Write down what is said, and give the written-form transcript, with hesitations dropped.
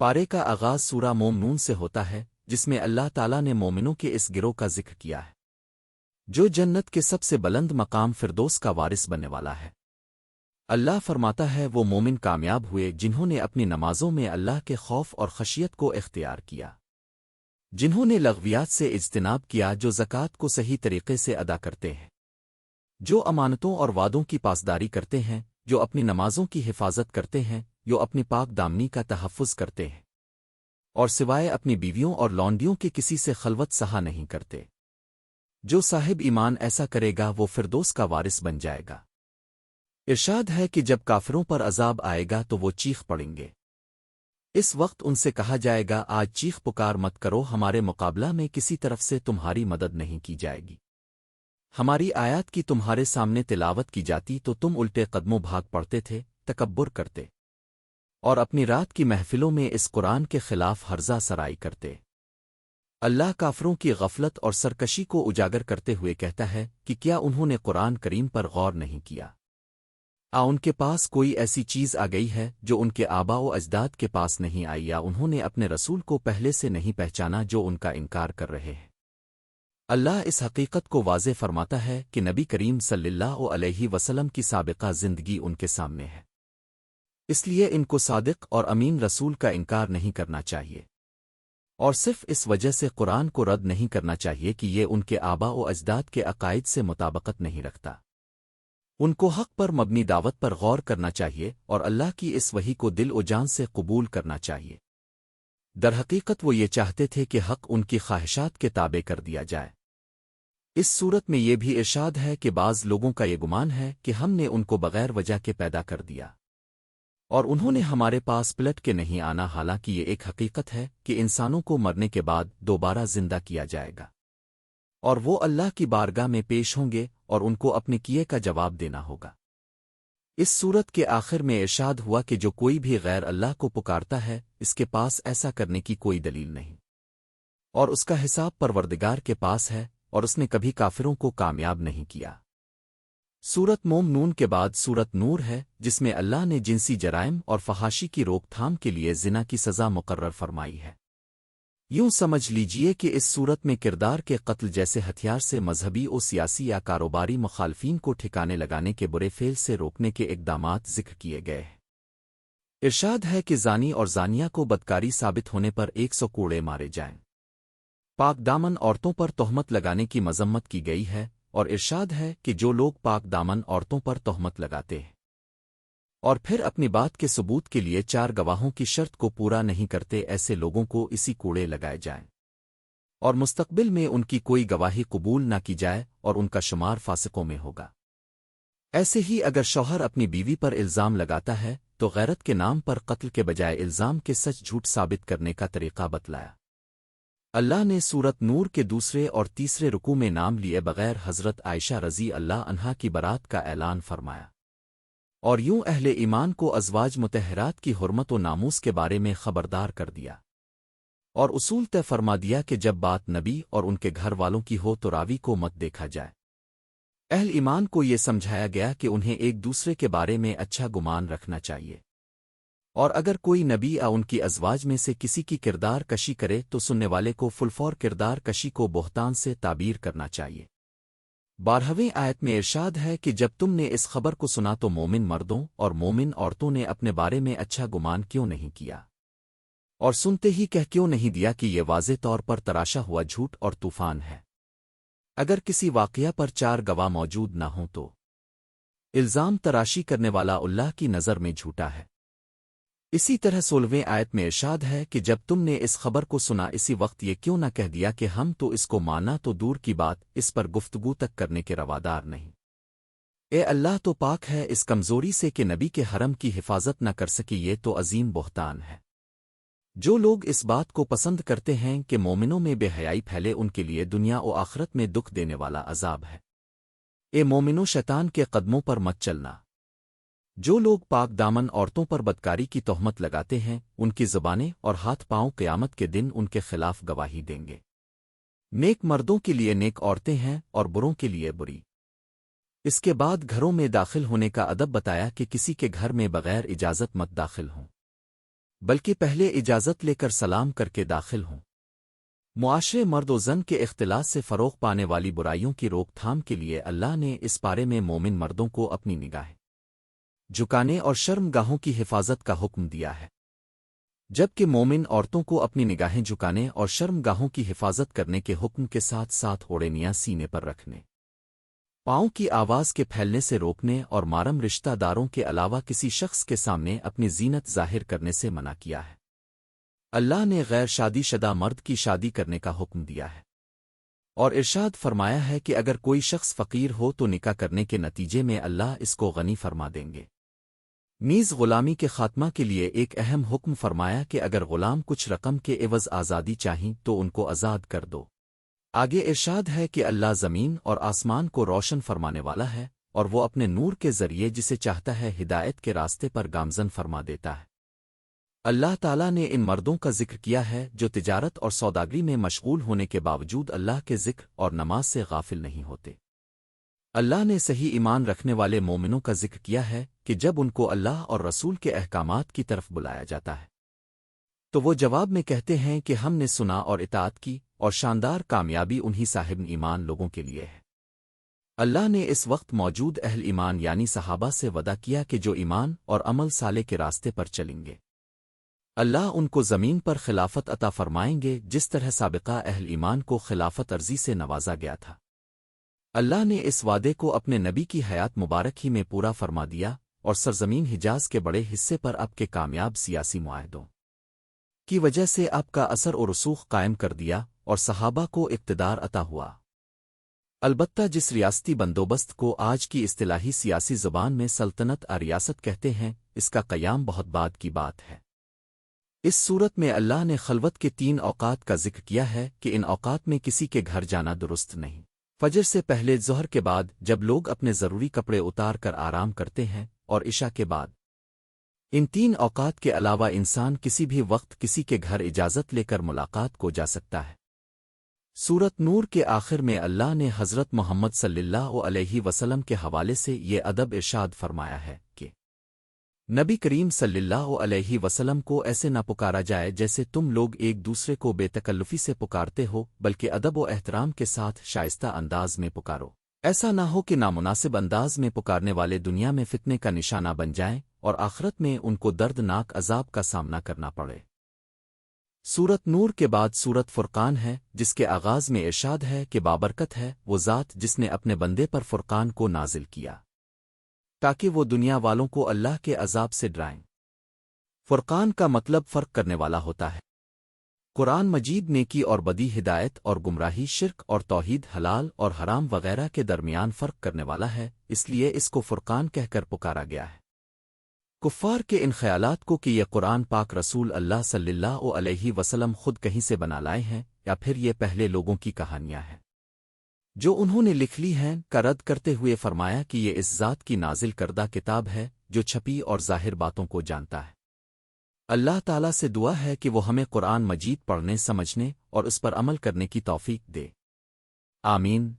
پارے کا آغاز سورہ مومنون سے ہوتا ہے، جس میں اللہ تعالیٰ نے مومنوں کے اس گروہ کا ذکر کیا ہے جو جنت کے سب سے بلند مقام فردوس کا وارث بننے والا ہے۔ اللہ فرماتا ہے وہ مومن کامیاب ہوئے جنہوں نے اپنی نمازوں میں اللہ کے خوف اور خشیت کو اختیار کیا، جنہوں نے لغویات سے اجتناب کیا، جو زکوٰۃ کو صحیح طریقے سے ادا کرتے ہیں، جو امانتوں اور وعدوں کی پاسداری کرتے ہیں، جو اپنی نمازوں کی حفاظت کرتے ہیں، جو اپنی پاک دامنی کا تحفظ کرتے ہیں اور سوائے اپنی بیویوں اور لونڈیوں کے کسی سے خلوت سہا نہیں کرتے۔ جو صاحب ایمان ایسا کرے گا وہ فردوس کا وارث بن جائے گا۔ ارشاد ہے کہ جب کافروں پر عذاب آئے گا تو وہ چیخ پڑیں گے، اس وقت ان سے کہا جائے گا آج چیخ پکار مت کرو، ہمارے مقابلہ میں کسی طرف سے تمہاری مدد نہیں کی جائے گی۔ ہماری آیات کی تمہارے سامنے تلاوت کی جاتی تو تم الٹے قدموں بھاگ پڑتے تھے، تکبر کرتے اور اپنی رات کی محفلوں میں اس قرآن کے خلاف ہرزہ سرائی کرتے۔ اللہ کافروں کی غفلت اور سرکشی کو اجاگر کرتے ہوئے کہتا ہے کہ کیا انہوں نے قرآن کریم پر غور نہیں کیا؟ ان کے پاس کوئی ایسی چیز آ گئی ہے جو ان کے آبا و اجداد کے پاس نہیں آئی، یا انہوں نے اپنے رسول کو پہلے سے نہیں پہچانا جو ان کا انکار کر رہے ہیں۔ اللہ اس حقیقت کو واضح فرماتا ہے کہ نبی کریم صلی اللہ علیہ وسلم کی سابقہ زندگی ان کے سامنے ہے، اس لیے ان کو صادق اور امین رسول کا انکار نہیں کرنا چاہیے، اور صرف اس وجہ سے قرآن کو رد نہیں کرنا چاہیے کہ یہ ان کے آبا و اجداد کے عقائد سے مطابقت نہیں رکھتا۔ ان کو حق پر مبنی دعوت پر غور کرنا چاہیے اور اللہ کی اس وحی کو دل و جان سے قبول کرنا چاہیے۔ در حقیقت وہ یہ چاہتے تھے کہ حق ان کی خواہشات کے تابع کر دیا جائے۔ اس صورت میں یہ بھی ارشاد ہے کہ بعض لوگوں کا یہ گمان ہے کہ ہم نے ان کو بغیر وجہ کے پیدا کر دیا اور انہوں نے ہمارے پاس پلٹ کے نہیں آنا، حالانکہ یہ ایک حقیقت ہے کہ انسانوں کو مرنے کے بعد دوبارہ زندہ کیا جائے گا اور وہ اللہ کی بارگاہ میں پیش ہوں گے اور ان کو اپنے کیے کا جواب دینا ہوگا۔ اس صورت کے آخر میں ارشاد ہوا کہ جو کوئی بھی غیر اللہ کو پکارتا ہے اس کے پاس ایسا کرنے کی کوئی دلیل نہیں، اور اس کا حساب پروردگار کے پاس ہے، اور اس نے کبھی کافروں کو کامیاب نہیں کیا۔ سورت مومنون کے بعد سورت نور ہے، جس میں اللہ نے جنسی جرائم اور فحاشی کی روک تھام کے لیے زنا کی سزا مقرر فرمائی ہے۔ یوں سمجھ لیجئے کہ اس صورت میں کردار کے قتل جیسے ہتھیار سے مذہبی و سیاسی یا کاروباری مخالفین کو ٹھکانے لگانے کے برے فعل سے روکنے کے اقدامات ذکر کیے گئے ہیں۔ ارشاد ہے کہ زانی اور زانیہ کو بدکاری ثابت ہونے پر 100 کوڑے مارے جائیں۔ پاک دامن عورتوں پر تہمت لگانے کی مذمت کی گئی ہے، اور ارشاد ہے کہ جو لوگ پاک دامن عورتوں پر تہمت لگاتے ہیں اور پھر اپنی بات کے ثبوت کے لیے 4 گواہوں کی شرط کو پورا نہیں کرتے، ایسے لوگوں کو اسی کوڑے لگائے جائیں اور مستقبل میں ان کی کوئی گواہی قبول نہ کی جائے اور ان کا شمار فاسقوں میں ہوگا۔ ایسے ہی اگر شوہر اپنی بیوی پر الزام لگاتا ہے تو غیرت کے نام پر قتل کے بجائے الزام کے سچ جھوٹ ثابت کرنے کا طریقہ بتلایا۔ اللہ نے سورت نور کے دوسرے اور تیسرے رکوع میں نام لیے بغیر حضرت عائشہ رضی اللہ عنہا کی برات کا اعلان فرمایا، اور یوں اہل ایمان کو ازواج مطہرات کی حرمت و ناموس کے بارے میں خبردار کر دیا، اور اصول طے فرما دیا کہ جب بات نبی اور ان کے گھر والوں کی ہو تو راوی کو مت دیکھا جائے۔ اہل ایمان کو یہ سمجھایا گیا کہ انہیں ایک دوسرے کے بارے میں اچھا گمان رکھنا چاہیے، اور اگر کوئی نبی یا ان کی ازواج میں سے کسی کی کردار کشی کرے تو سننے والے کو فلفور کردار کشی کو بہتان سے تعبیر کرنا چاہیے۔ 12ویں آیت میں ارشاد ہے کہ جب تم نے اس خبر کو سنا تو مومن مردوں اور مومن عورتوں نے اپنے بارے میں اچھا گمان کیوں نہیں کیا، اور سنتے ہی کہہ کیوں نہیں دیا کہ یہ واضح طور پر تراشا ہوا جھوٹ اور طوفان ہے۔ اگر کسی واقعہ پر 4 گواہ موجود نہ ہوں تو الزام تراشی کرنے والا اللہ کی نظر میں جھوٹا ہے۔ اسی طرح 16ویں آیت میں ارشاد ہے کہ جب تم نے اس خبر کو سنا اسی وقت یہ کیوں نہ کہہ دیا کہ ہم تو اس کو مانا تو دور کی بات اس پر گفتگو تک کرنے کے روادار نہیں۔ اے اللہ تو پاک ہے اس کمزوری سے کہ نبی کے حرم کی حفاظت نہ کر سکی، یہ تو عظیم بہتان ہے۔ جو لوگ اس بات کو پسند کرتے ہیں کہ مومنوں میں بے حیائی پھیلے ان کے لیے دنیا و آخرت میں دکھ دینے والا عذاب ہے۔ اے مومنو شیطان کے قدموں پر مت چلنا۔ جو لوگ پاک دامن عورتوں پر بدکاری کی تہمت لگاتے ہیں ان کی زبانیں اور ہاتھ پاؤں قیامت کے دن ان کے خلاف گواہی دیں گے۔ نیک مردوں کے لیے نیک عورتیں ہیں اور بروں کے لیے بری۔ اس کے بعد گھروں میں داخل ہونے کا ادب بتایا کہ کسی کے گھر میں بغیر اجازت مت داخل ہوں۔ بلکہ پہلے اجازت لے کر سلام کر کے داخل ہوں۔ معاشرے مرد و زن کے اختلاط سے فروغ پانے والی برائیوں کی روک تھام کے لیے اللہ نے اس پارے میں مومن مردوں کو اپنی نگاہیں جھکانے اور شرم گاہوں کی حفاظت کا حکم دیا ہے، جبکہ مومن عورتوں کو اپنی نگاہیں جھکانے اور شرم گاہوں کی حفاظت کرنے کے حکم کے ساتھ ساتھ اوڑھنیاں سینے پر رکھنے، پاؤں کی آواز کے پھیلنے سے روکنے اور محرم رشتہ داروں کے علاوہ کسی شخص کے سامنے اپنی زینت ظاہر کرنے سے منع کیا ہے۔ اللہ نے غیر شادی شدہ مرد کی شادی کرنے کا حکم دیا ہے، اور ارشاد فرمایا ہے کہ اگر کوئی شخص فقیر ہو تو نکاح کرنے کے نتیجے میں اللہ اس کو غنی فرما دیں گے۔ نیز غلامی کے خاتمہ کے لیے ایک اہم حکم فرمایا کہ اگر غلام کچھ رقم کے عوض آزادی چاہیں تو ان کو آزاد کر دو۔ آگے ارشاد ہے کہ اللہ زمین اور آسمان کو روشن فرمانے والا ہے، اور وہ اپنے نور کے ذریعے جسے چاہتا ہے ہدایت کے راستے پر گامزن فرما دیتا ہے۔ اللہ تعالیٰ نے ان مردوں کا ذکر کیا ہے جو تجارت اور سوداگری میں مشغول ہونے کے باوجود اللہ کے ذکر اور نماز سے غافل نہیں ہوتے۔ اللہ نے صحیح ایمان رکھنے والے مومنوں کا ذکر کیا ہے کہ جب ان کو اللہ اور رسول کے احکامات کی طرف بلایا جاتا ہے تو وہ جواب میں کہتے ہیں کہ ہم نے سنا اور اطاعت کی، اور شاندار کامیابی انہی صاحب ایمان لوگوں کے لیے ہے۔ اللہ نے اس وقت موجود اہل ایمان یعنی صحابہ سے وعدہ کیا کہ جو ایمان اور عمل صالح کے راستے پر چلیں گے اللہ ان کو زمین پر خلافت عطا فرمائیں گے، جس طرح سابقہ اہل ایمان کو خلافت عرضی سے نوازا گیا تھا۔ اللہ نے اس وعدے کو اپنے نبی کی حیات مبارک ہی میں پورا فرما دیا، اور سرزمین حجاز کے بڑے حصے پر اب کے کامیاب سیاسی معاہدوں کی وجہ سے اب کا اثر و رسوخ قائم کر دیا اور صحابہ کو اقتدار عطا ہوا۔ البتہ جس ریاستی بندوبست کو آج کی اصطلاحی سیاسی زبان میں سلطنت ریاست کہتے ہیں، اس کا قیام بہت بعد کی بات ہے۔ اس صورت میں اللہ نے خلوت کے 3 اوقات کا ذکر کیا ہے کہ ان اوقات میں کسی کے گھر جانا درست نہیں۔ فجر سے پہلے، ظہر کے بعد جب لوگ اپنے ضروری کپڑے اتار کر آرام کرتے ہیں، اور عشاء کے بعد۔ ان 3 اوقات کے علاوہ انسان کسی بھی وقت کسی کے گھر اجازت لے کر ملاقات کو جا سکتا ہے۔ سورت نور کے آخر میں اللہ نے حضرت محمد صلی اللہ علیہ وسلم کے حوالے سے یہ ادب ارشاد فرمایا ہے کہ نبی کریم صلی اللہ علیہ وسلم کو ایسے نہ پکارا جائے جیسے تم لوگ ایک دوسرے کو بے تکلفی سے پکارتے ہو، بلکہ ادب و احترام کے ساتھ شائستہ انداز میں پکارو۔ ایسا نہ ہو کہ نامناسب انداز میں پکارنے والے دنیا میں فتنے کا نشانہ بن جائیں اور آخرت میں ان کو دردناک عذاب کا سامنا کرنا پڑے۔ سورت نور کے بعد سورت فرقان ہے، جس کے آغاز میں ارشاد ہے کہ بابرکت ہے وہ ذات جس نے اپنے بندے پر فرقان کو نازل کیا تاکہ وہ دنیا والوں کو اللہ کے عذاب سے ڈرائیں۔ فرقان کا مطلب فرق کرنے والا ہوتا ہے۔ قرآن مجید نیکی اور بدی، ہدایت اور گمراہی، شرک اور توحید، حلال اور حرام وغیرہ کے درمیان فرق کرنے والا ہے، اس لیے اس کو فرقان کہہ کر پکارا گیا ہے۔ کفار کے ان خیالات کو کہ یہ قرآن پاک رسول اللہ صلی اللہ علیہ وسلم خود کہیں سے بنا لائے ہیں یا پھر یہ پہلے لوگوں کی کہانیاں ہیں جو انہوں نے لکھ لی ہیں، کا رد کرتے ہوئے فرمایا کہ یہ اس ذات کی نازل کردہ کتاب ہے جو چھپی اور ظاہر باتوں کو جانتا ہے۔ اللہ تعالیٰ سے دعا ہے کہ وہ ہمیں قرآن مجید پڑھنے، سمجھنے اور اس پر عمل کرنے کی توفیق دے۔ آمین۔